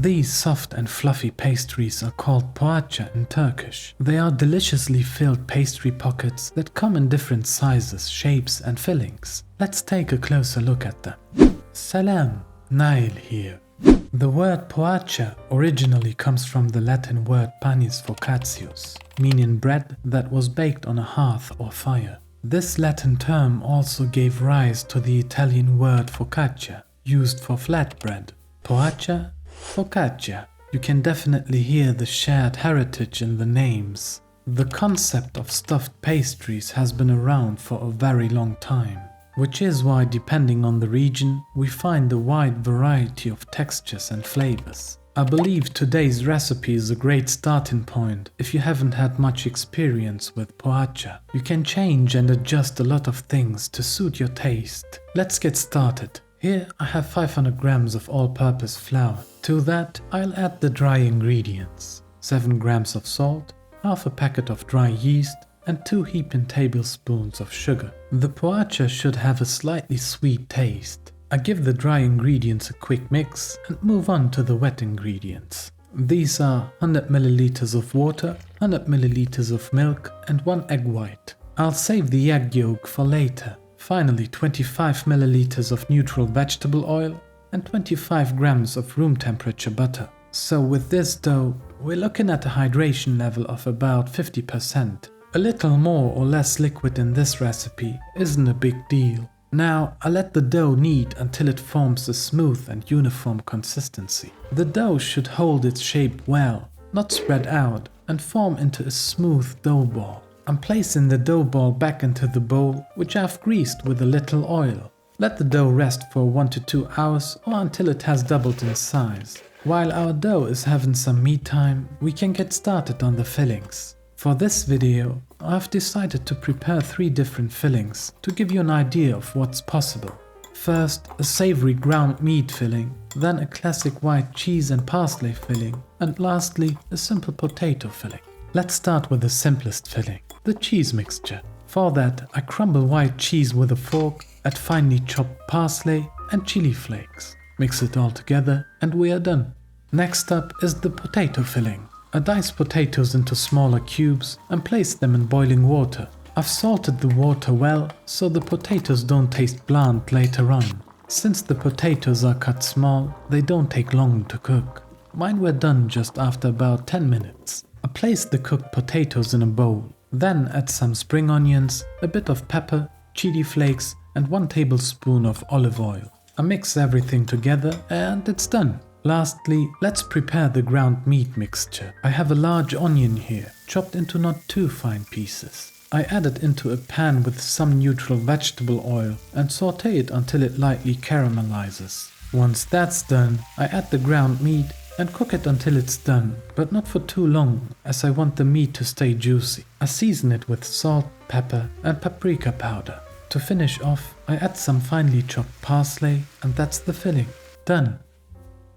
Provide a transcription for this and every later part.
These soft and fluffy pastries are called poğaça in Turkish. They are deliciously filled pastry pockets that come in different sizes, shapes and fillings. Let's take a closer look at them. Salam, Nail here. The word poğaça originally comes from the Latin word panis focaccius, meaning bread that was baked on a hearth or fire. This Latin term also gave rise to the Italian word focaccia, used for flatbread. Poğaça, focaccia. You can definitely hear the shared heritage in the names. The concept of stuffed pastries has been around for a very long time, which is why, depending on the region, we find a wide variety of textures and flavors. I believe today's recipe is a great starting point if you haven't had much experience with poğaça. You can change and adjust a lot of things to suit your taste. Let's get started. Here I have 500 grams of all-purpose flour. To that I'll add the dry ingredients. 7 grams of salt, half a packet of dry yeast, and 2 heaping tablespoons of sugar. The poğaça should have a slightly sweet taste. I give the dry ingredients a quick mix and move on to the wet ingredients. These are 100 milliliters of water, 100 milliliters of milk and 1 egg white. I'll save the egg yolk for later. Finally, 25 milliliters of neutral vegetable oil and 25 grams of room temperature butter. So with this dough, we're looking at a hydration level of about 50%. A little more or less liquid in this recipe isn't a big deal. Now I let the dough knead until it forms a smooth and uniform consistency. The dough should hold its shape well, not spread out, and form into a smooth dough ball. I'm placing the dough ball back into the bowl, which I've greased with a little oil. Let the dough rest for 1 to 2 hours or until it has doubled in size. While our dough is having some me time, we can get started on the fillings. For this video, I've decided to prepare 3 different fillings to give you an idea of what's possible. First, a savory ground meat filling, then a classic white cheese and parsley filling, and lastly, a simple potato filling. Let's start with the simplest filling, the cheese mixture. For that, I crumble white cheese with a fork, add finely chopped parsley and chili flakes. Mix it all together and we are done. Next up is the potato filling. I dice potatoes into smaller cubes and place them in boiling water. I've salted the water well so the potatoes don't taste bland later on. Since the potatoes are cut small, they don't take long to cook. Mine were done just after about 10 minutes. I place the cooked potatoes in a bowl, then add some spring onions, a bit of pepper, chili flakes and 1 tablespoon of olive oil. I mix everything together and it's done. Lastly, let's prepare the ground meat mixture. I have a large onion here, chopped into not too fine pieces. I add it into a pan with some neutral vegetable oil and saute it until it lightly caramelizes. Once that's done, I add the ground meat and cook it until it's done, but not for too long, as I want the meat to stay juicy. I season it with salt, pepper and paprika powder. To finish off, I add some finely chopped parsley and that's the filling. Done.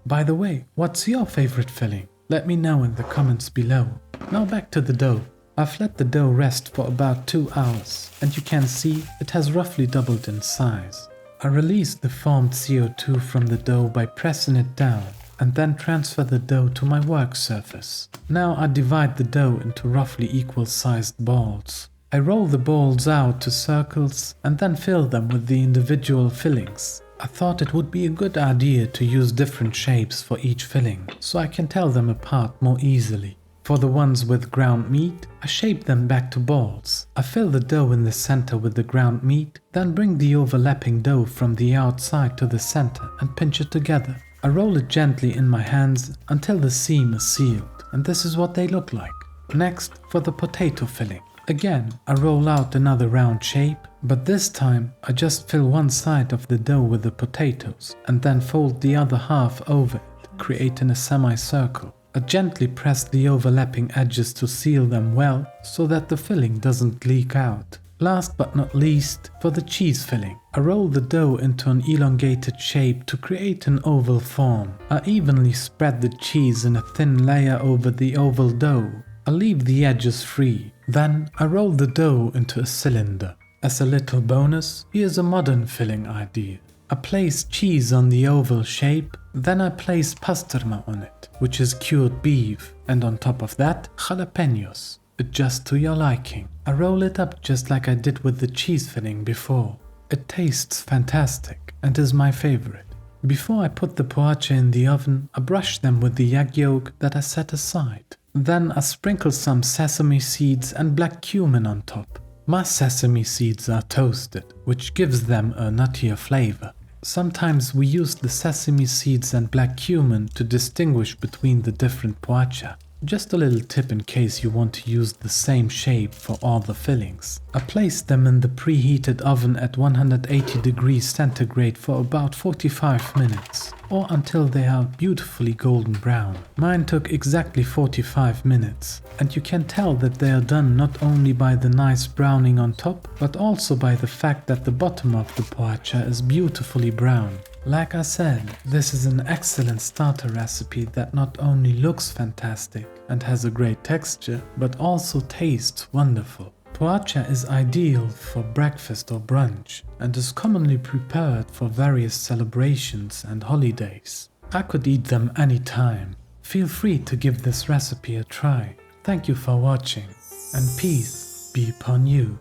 By the way, what's your favorite filling? Let me know in the comments below. Now back to the dough. I've let the dough rest for about 2 hours and you can see it has roughly doubled in size. I release the formed CO2 from the dough by pressing it down and then transfer the dough to my work surface. Now I divide the dough into roughly equal sized balls. I roll the balls out to circles and then fill them with the individual fillings. I thought it would be a good idea to use different shapes for each filling, so I can tell them apart more easily. For the ones with ground meat, I shape them back to balls. I fill the dough in the center with the ground meat, then bring the overlapping dough from the outside to the center and pinch it together. I roll it gently in my hands until the seam is sealed, and this is what they look like. Next, for the potato filling. Again, I roll out another round shape, but this time I just fill one side of the dough with the potatoes and then fold the other half over it, creating a semicircle. I gently press the overlapping edges to seal them well so that the filling doesn't leak out. Last but not least, for the cheese filling. I roll the dough into an elongated shape to create an oval form. I evenly spread the cheese in a thin layer over the oval dough. I leave the edges free. Then I roll the dough into a cylinder. As a little bonus, here's a modern filling idea. I place cheese on the oval shape, then I place pastirma on it, which is cured beef, and on top of that, jalapeños. Adjust to your liking. I roll it up just like I did with the cheese filling before. It tastes fantastic and is my favorite. Before I put the poğaça in the oven, I brush them with the egg yolk that I set aside. Then I sprinkle some sesame seeds and black cumin on top. My sesame seeds are toasted, which gives them a nuttier flavor. Sometimes we use the sesame seeds and black cumin to distinguish between the different poğaça. Just a little tip in case you want to use the same shape for all the fillings. I place them in the preheated oven at 180 degrees centigrade for about 45 minutes, or until they are beautifully golden brown. Mine took exactly 45 minutes, and you can tell that they are done not only by the nice browning on top, but also by the fact that the bottom of the poğaça is beautifully brown. Like I said, this is an excellent starter recipe that not only looks fantastic and has a great texture, but also tastes wonderful. Poğaça is ideal for breakfast or brunch and is commonly prepared for various celebrations and holidays. I could eat them anytime. Feel free to give this recipe a try. Thank you for watching, and peace be upon you.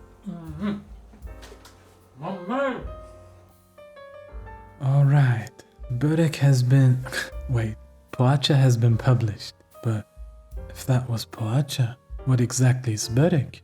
Alright, börek has been... Wait, poğaça has been published. But if that was poğaça, what exactly is börek?